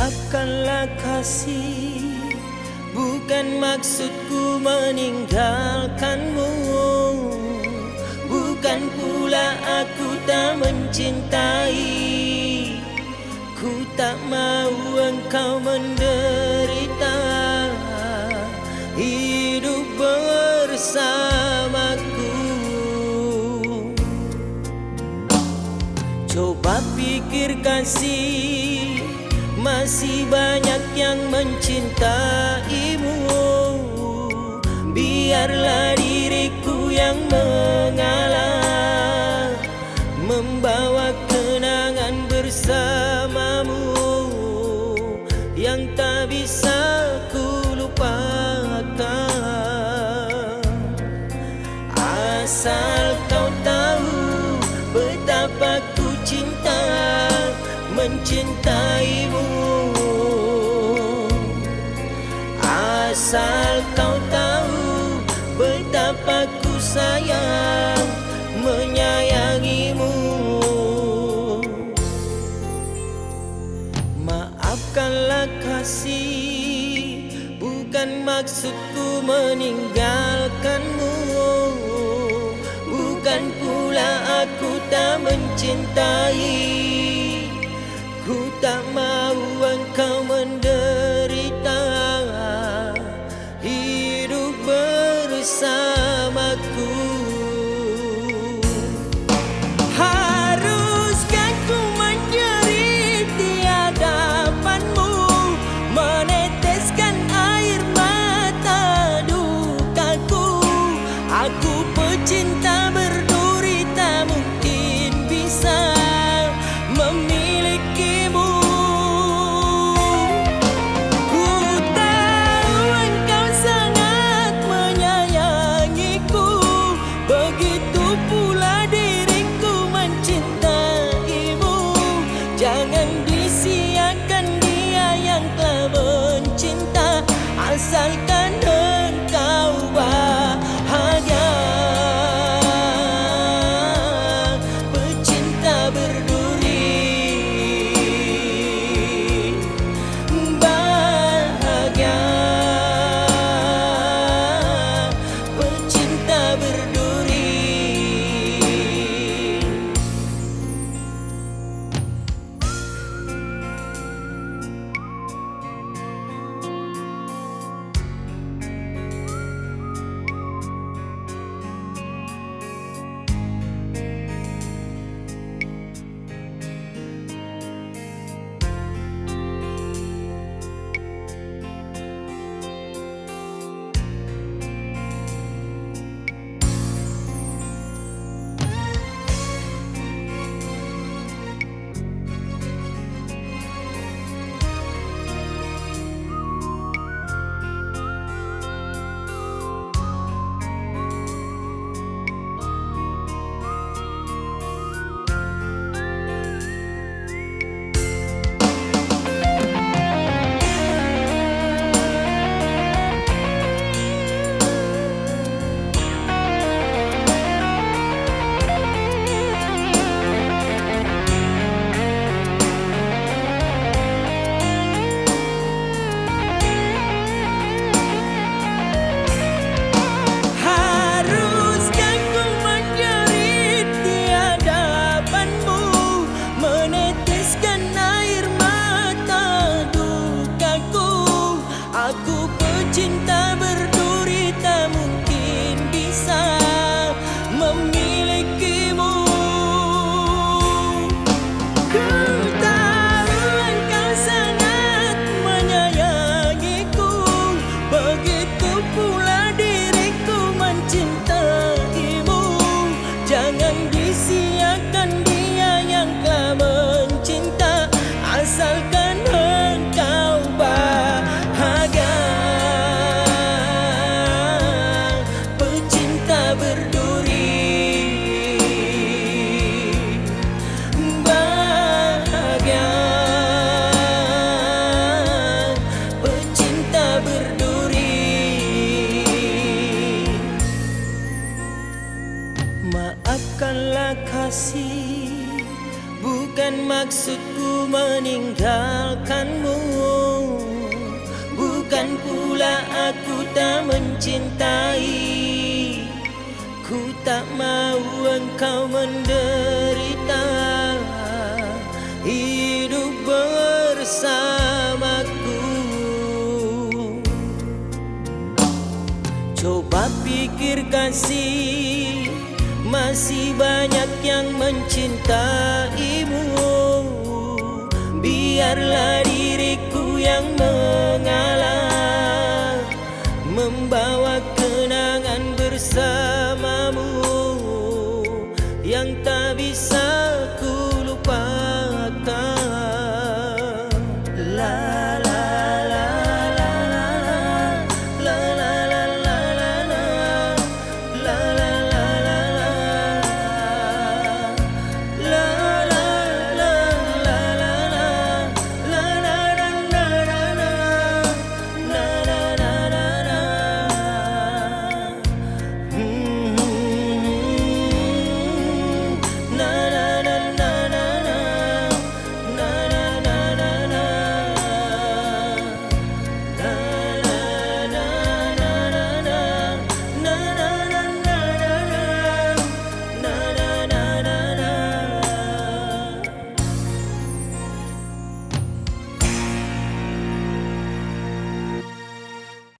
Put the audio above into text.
Maafkanlah kasih, bukan maksudku meninggalkanmu. Bukan pula aku tak mencintai. Ku tak mau engkau menderita hidup bersamaku. Coba pikir kasih, masih banyak yang mencintaimu. Biarlah diriku yang mengalah, membawa kenangan bersamamu yang tak bisa ku lupakan. Asal kau tahu betapa ku cinta mencintaimu. Asal kau tahu betapa ku sayang menyayangimu. Maafkanlah kasih, bukan maksudku meninggalkanmu. Bukan pula aku tak mencintai. Ku tak mau engkau menderita hidup bersamaku. Haruskah ku menjerit di hadapanmu, meneteskan air mata dukaku? Aku pecinta berduri, tak mungkin bisa memilikimu. Ku tahu engkau sangat menyayangiku, begitu pula diriku mencintaimu. Jangan disia-siakan dia yang telah mencinta, asalkan engkau bahagia. Pecinta berduri, bahagia. Pecinta berduri. Aku pecinta berduri, tak mungkin bisa memilikimu. Ku tahu engkau sangat menyayangiku, begitu pula diriku mencintaimu. Jangan disia-siakan dia yang telah mencinta, asalkan engkau bahagia. Pecinta berduri, bahagia. Pecinta berduri. Maafkanlah kasih, bukan Bukan maksudku meninggalkanmu, bukan pula aku tak mencintai. Ku tak mau engkau menderita, hidup bersamaku. Coba pikir kasih, masih banyak yang mencintaimu. Biarlah diriku yang mengalah, membawa kenangan bersamamu yang tak